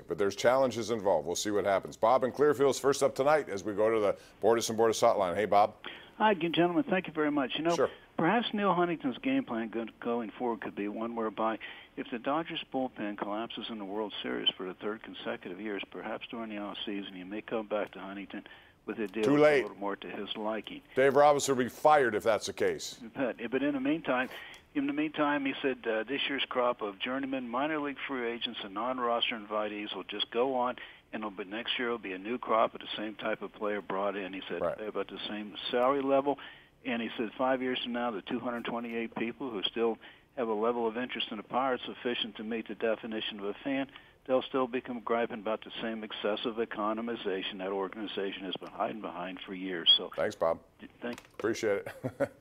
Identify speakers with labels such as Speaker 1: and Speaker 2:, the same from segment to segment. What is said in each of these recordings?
Speaker 1: But there's challenges involved. We'll see what happens. Bob in Clearfield's first up tonight as we go to the Bordas and Bordas hotline. Hey, Bob.
Speaker 2: Hi, gentlemen. Thank you very much.
Speaker 1: Sure.
Speaker 2: Perhaps Neil Huntington's game plan going forward could be one whereby if the Dodgers bullpen collapses in the World Series for the third consecutive years, perhaps during the offseason, he may come back to Huntington with a deal
Speaker 1: Too
Speaker 2: that's
Speaker 1: late.
Speaker 2: a little more to his liking.
Speaker 1: Dave Robinson will be fired if that's the case.
Speaker 2: But in the meantime, he said this year's crop of journeyman, minor league free agents, and non-roster invitees will just go on, and next year will be a new crop of the same type of player brought in. He said
Speaker 1: Right.
Speaker 2: about the same salary level, and he said 5 years from now, the 228 people who still have a level of interest in the Pirates sufficient to meet the definition of a fan, they'll still become griping about the same excessive economization that organization has been hiding behind for years. So
Speaker 1: Thanks, Bob.
Speaker 2: thank
Speaker 1: Appreciate it.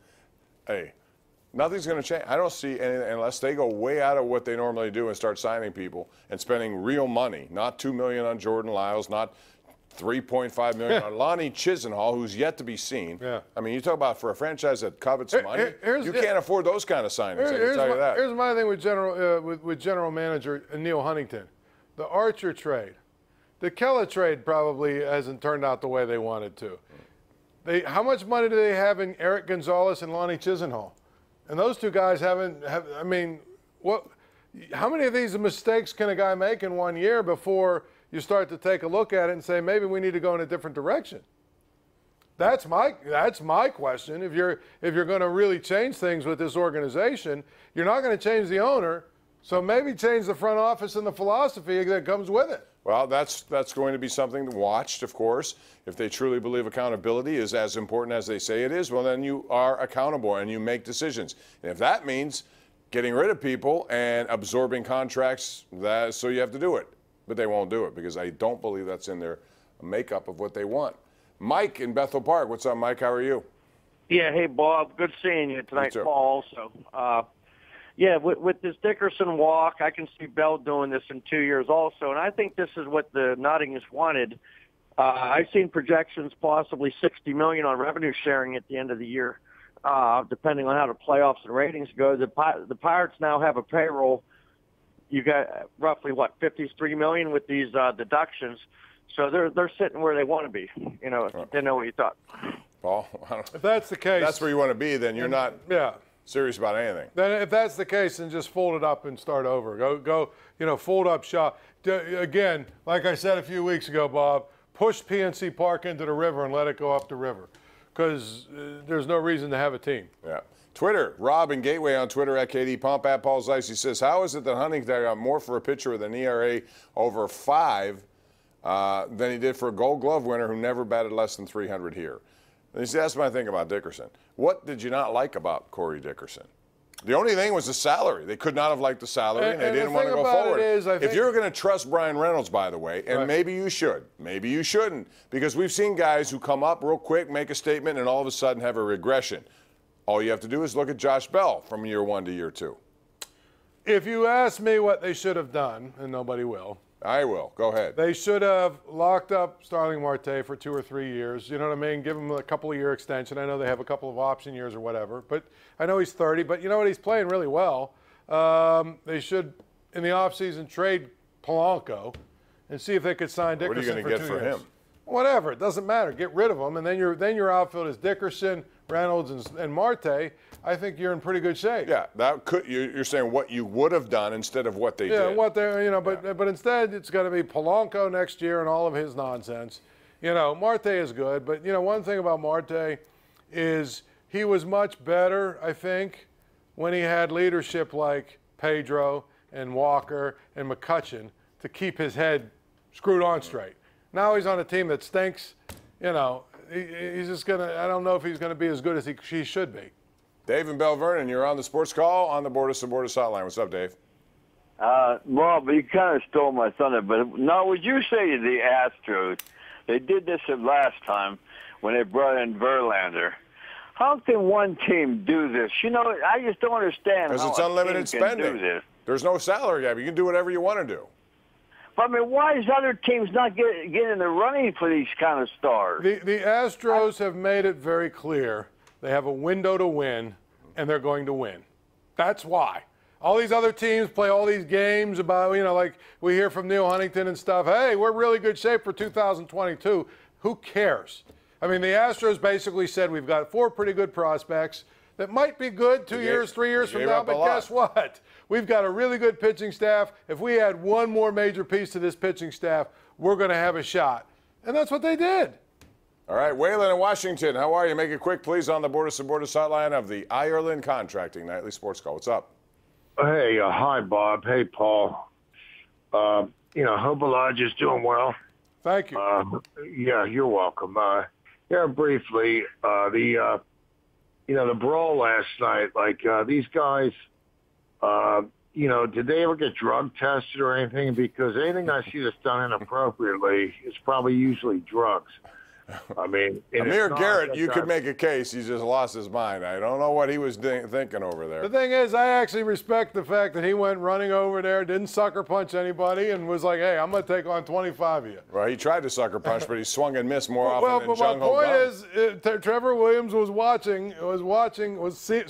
Speaker 1: Hey, nothing's going to change. I don't see anything unless they go way out of what they normally do and start signing people and spending real money, not $2 million on Jordan Lyles, not $3.5 million on Lonnie Chisenhall, who's yet to be seen.
Speaker 3: Yeah.
Speaker 1: I mean, you talk about for a franchise that covets money, you can't afford those kind of signings. I can tell you that.
Speaker 3: Here's my thing with general manager Neil Huntington. The Archer trade. The Keller trade probably hasn't turned out the way they wanted to. How much money do they have in Eric Gonzalez and Lonnie Chisenhall? And those two guys I mean, how many of these mistakes can a guy make in 1 year before you start to take a look at it and say, maybe we need to go in a different direction? That's my question. If you're going to really change things with this organization, you're not going to change the owner, so maybe change the front office and the philosophy that comes with it.
Speaker 1: Well, that's going to be something watched, of course. If they truly believe accountability is as important as they say it is, well, then you are accountable and you make decisions. And if that means getting rid of people and absorbing contracts, so you have to do it. But they won't do it because I don't believe that's in their makeup of what they want. Mike in Bethel Park. What's up, Mike? How are you?
Speaker 4: Yeah, hey, Bob. Good seeing you tonight, Paul, also. Yeah, with this Dickerson walk, I can see Bell doing this in 2 years also, and I think this is what the Nottinghams wanted. I've seen projections possibly $60 million on revenue sharing at the end of the year, depending on how the playoffs and ratings go. The Pirates now have a payroll. You got roughly, $53 million with these deductions. So they're sitting where they want to be, if you didn't know what you thought.
Speaker 1: Paul,
Speaker 3: if that's the case.
Speaker 1: That's where you want to be, then you're not serious about anything.
Speaker 3: Then if that's the case, then just fold it up and start over. Go, fold up shop. Again, like I said a few weeks ago, Bob, push PNC Park into the river and let it go up the river because there's no reason to have a team.
Speaker 1: Yeah. Twitter, Rob in Gateway on Twitter at KD Pump at Paul Zeiss. He says, how is it that Huntington got more for a pitcher with an ERA over 5 than he did for a Gold Glove winner who never batted less than 300 here? And you see, that's my thing about Dickerson. What did you not like about Corey Dickerson? The only thing was the salary. They could not have liked the salary, and they didn't want to go forward. If you're going to trust Brian Reynolds, by the way, and maybe you should, maybe you shouldn't, because we've seen guys who come up real quick, make a statement, and all of a sudden have a regression. All you have to do is look at Josh Bell from year 1 to year 2.
Speaker 3: If you ask me what they should have done, and nobody will.
Speaker 1: I will. Go ahead.
Speaker 3: They should have locked up Starling Marte for 2 or 3 years. You know what I mean? Give him a couple-of-year extension. I know they have a couple of option years or whatever. But I know he's 30. But you know what? He's playing really well. They should, in the offseason, trade Polanco and see if they could sign Dickerson for 2 years.
Speaker 1: What are you going to get for him?
Speaker 3: Whatever. It doesn't matter. Get rid of him. And then your outfield is Dickerson, Reynolds, and Marte. I think you're in pretty good shape.
Speaker 1: Yeah, you're saying what you would have done instead of what they did.
Speaker 3: Yeah, but instead it's going to be Polanco next year and all of his nonsense. Marte is good, but one thing about Marte is he was much better, I think, when he had leadership like Pedro and Walker and McCutchen to keep his head screwed on straight. Now he's on a team that stinks. He's just I don't know if he's going to be as good as he should be.
Speaker 1: Dave in Bell Vernon, you're on the Sports Call on the Bordas and Bordas hotline. What's up, Dave?
Speaker 5: Bob, you kind of stole my thunder, but no, would you say the Astros, they did this last time when they brought in Verlander. How can one team do this? I just don't understand
Speaker 1: because
Speaker 5: how
Speaker 1: it's unlimited spending.
Speaker 5: Can do this.
Speaker 1: There's no salary cap. You can do whatever you want to do.
Speaker 5: But, why is other teams not getting in the running for these kind of stars?
Speaker 3: The Astros have made it very clear they have a window to win, and they're going to win. That's why. All these other teams play all these games about, like we hear from Neil Huntington and stuff. Hey, we're really good shape for 2022. Who cares? I mean, the Astros basically said we've got 4 pretty good prospects that might be good 2 years, 3 years from now, but guess what? We've got a really good pitching staff. If we add one more major piece to this pitching staff, we're going to have a shot. And that's what they did.
Speaker 1: All right, Waylon in Washington, how are you? Make it quick, please, on the Border to Border hotline of the Ireland Contracting Nightly Sports Call. What's up?
Speaker 6: Hey, hi, Bob. Hey, Paul. Hope Elijah's doing well.
Speaker 3: Thank you.
Speaker 6: Yeah, you're welcome. Briefly, the brawl last night, these guys, did they ever get drug tested or anything? Because anything I see that's done inappropriately is probably usually drugs. I mean,
Speaker 1: Amir Garrett, you could make a case. He just lost his mind. I don't know what he was thinking over there.
Speaker 3: The thing is, I actually respect the fact that he went running over there, didn't sucker punch anybody, and was like, hey, I'm going to take on 25 of you.
Speaker 1: Well, he tried to sucker punch, but he swung and missed more often than
Speaker 3: Jung Ho Kang. Well, my point is, Trevor Williams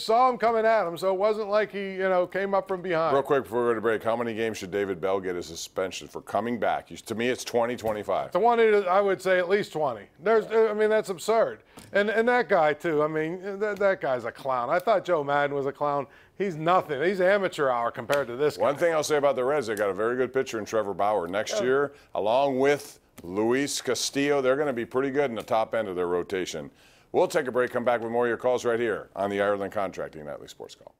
Speaker 3: saw him coming at him, so it wasn't like he, came up from behind.
Speaker 1: Real quick before we go to break, how many games should David Bell get as suspension for coming back? To me, it's 20, 25.
Speaker 3: 20, I would say at least 20. That's absurd. And that guy, too. I mean, that guy's a clown. I thought Joe Madden was a clown. He's nothing. He's amateur hour compared to this guy.
Speaker 1: One thing I'll say about the Reds, they got a very good pitcher in Trevor Bauer. Next year, along with Luis Castillo, they're going to be pretty good in the top end of their rotation. We'll take a break, come back with more of your calls right here on the Ireland Contracting Nightly Sports Call.